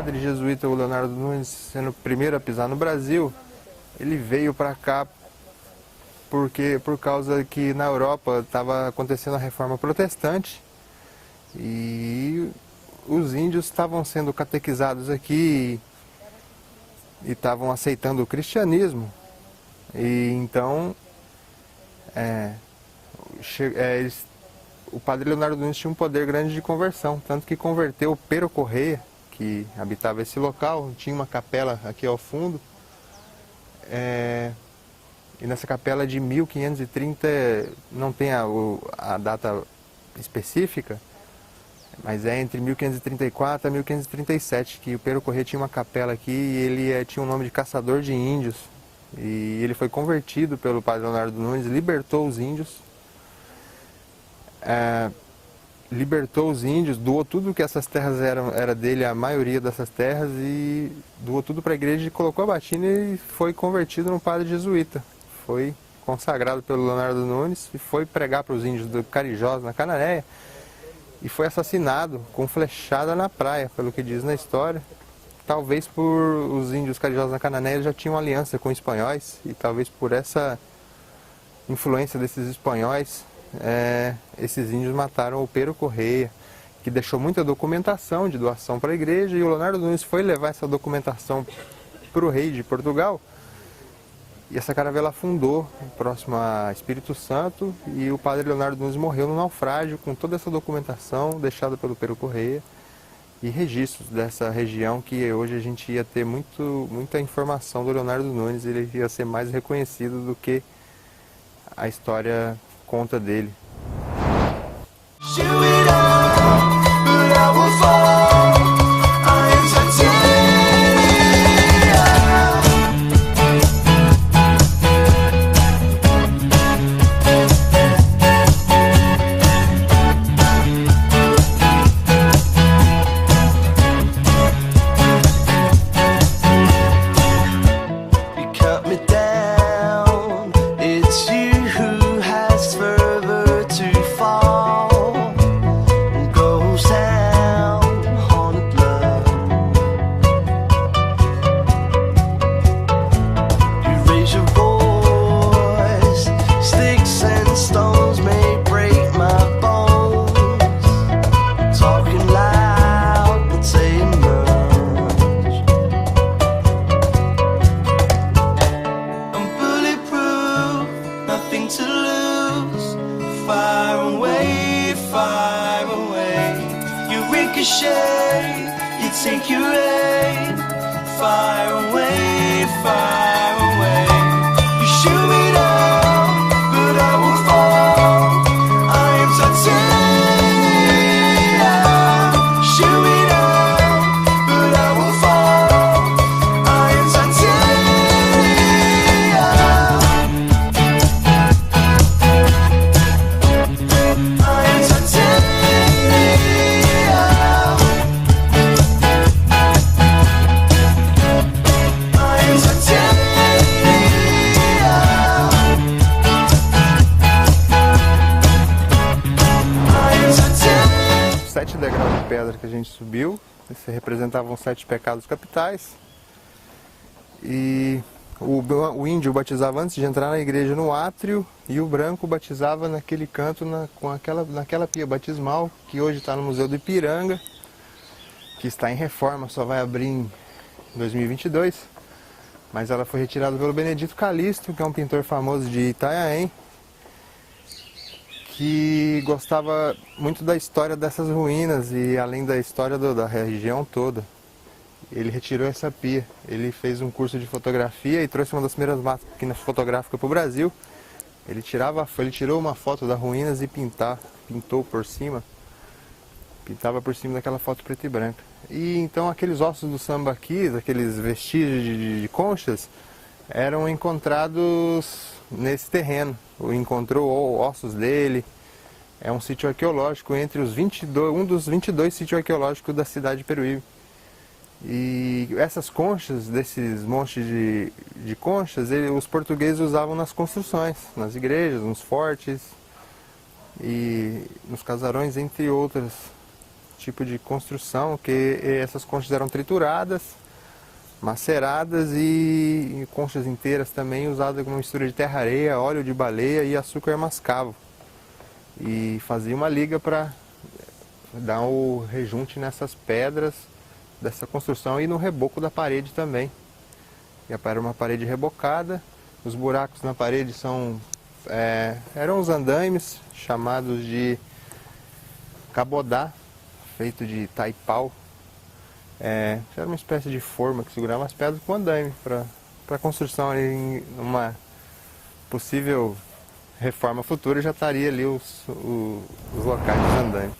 padre jesuíta, o Leonardo Nunes, sendo o primeiro a pisar no Brasil, ele veio para cá por causa que na Europa estava acontecendo a reforma protestante e os índios estavam sendo catequizados aqui e estavam aceitando o cristianismo. E então o padre Leonardo Nunes tinha um poder grande de conversão, tanto que converteu o Pero Correia, que habitava esse local. Tinha uma capela aqui ao fundo, e nessa capela de 1530, não tem a data específica, mas é entre 1534 a 1537, que o Pero Correia tinha uma capela aqui e ele tinha o nome de caçador de índios. E ele foi convertido pelo padre Leonardo Nunes, libertou os índios, doou tudo que essas terras era dele, a maioria dessas terras, e doou tudo para a igreja e colocou a batina e foi convertido num padre jesuíta. Foi consagrado pelo Leonardo Nunes e foi pregar para os índios do Carijós, na Cananéia, e foi assassinado com flechada na praia, pelo que diz na história. Talvez por os índios Carijós na Cananéia já tinham aliança com espanhóis, e talvez por essa influência desses espanhóis, esses índios mataram o Pero Correia, que deixou muita documentação de doação para a igreja, e o Leonardo Nunes foi levar essa documentação para o rei de Portugal, e essa caravela afundou próximo a Espírito Santo, e o padre Leonardo Nunes morreu no naufrágio com toda essa documentação deixada pelo Pero Correia e registros dessa região, que hoje a gente ia ter muita informação do Leonardo Nunes. Ele ia ser mais reconhecido do que a história conta dele. Que a gente subiu, esse representavam 7 pecados capitais, e o índio batizava antes de entrar na igreja no átrio, e o branco batizava naquele canto, naquela pia batismal, que hoje está no Museu do Ipiranga, que está em reforma, só vai abrir em 2022, mas ela foi retirada pelo Benedito Calixto, que é um pintor famoso de Itanhaém, que gostava muito da história dessas ruínas e além da história da região toda. Ele retirou essa pia, ele fez um curso de fotografia e trouxe uma das primeiras máquinas fotográficas para o Brasil. Ele tirou uma foto das ruínas e pintou por cima, pintava por cima daquela foto preta e branca. E então aqueles ossos do sambaquis, aqueles vestígios de conchas, eram encontrados nesse terreno. Encontrou ossos dele. É um sítio arqueológico entre os 22, um dos 22 sítios arqueológicos da cidade de Peruíbe. E essas conchas, desses montes de conchas, os portugueses usavam nas construções, nas igrejas, nos fortes e nos casarões, entre outras tipo de construção, que essas conchas eram trituradas, maceradas e conchas inteiras também usadas com uma mistura de terra-areia, óleo de baleia e açúcar mascavo. E fazia uma liga para dar o rejunte nessas pedras dessa construção e no reboco da parede também. E era uma parede rebocada, os buracos na parede eram os andaimes chamados de cabodá, feito de taipau. Era uma espécie de forma que segurava as pedras com andaime para construção em uma possível reforma futura, já estaria ali os locais dos andaimes.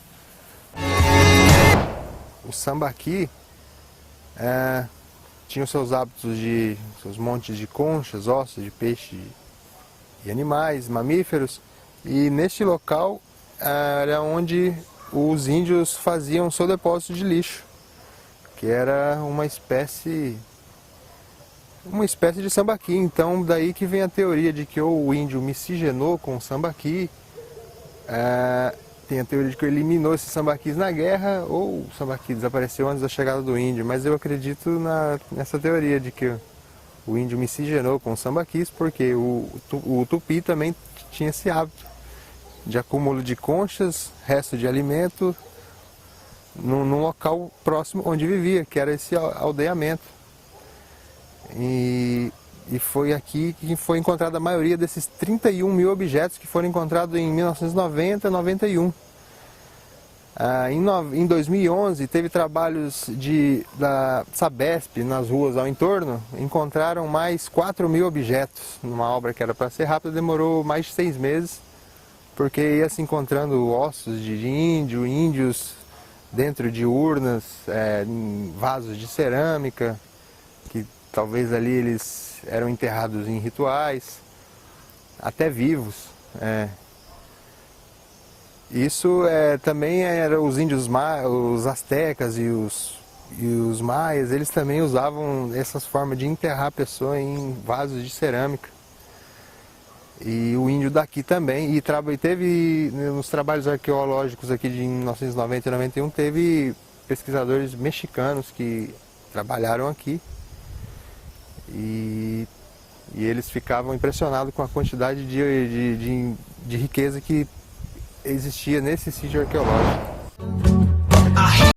O sambaqui tinha os seus hábitos de seus montes de conchas, ossos de peixe e animais, mamíferos, e neste local era onde os índios faziam seu depósito de lixo, que era uma espécie de sambaqui. Então daí que vem a teoria de que ou o índio miscigenou com o sambaqui, tem a teoria de que ele eliminou esses sambaquis na guerra, ou o sambaqui desapareceu antes da chegada do índio, mas eu acredito nessa teoria de que o índio miscigenou com os sambaquis, porque o tupi também tinha esse hábito de acúmulo de conchas, resto de alimento, num local próximo onde vivia, que era esse aldeamento. E foi aqui que foi encontrada a maioria desses 31 mil objetos que foram encontrados em 1990 e 91. Em 2011, teve trabalhos da Sabesp nas ruas ao entorno, encontraram mais 4 mil objetos. Numa obra que era para ser rápida, demorou mais de 6 meses, porque ia se encontrando ossos de índios dentro de urnas, em vasos de cerâmica, que talvez ali eles eram enterrados em rituais, até vivos. Isso também era os índios, os astecas e os maias, eles também usavam essas formas de enterrar a pessoa em vasos de cerâmica. E o índio daqui também, e teve nos trabalhos arqueológicos aqui de 1990 e 91, teve pesquisadores mexicanos que trabalharam aqui. E eles ficavam impressionados com a quantidade de riqueza que existia nesse sítio arqueológico.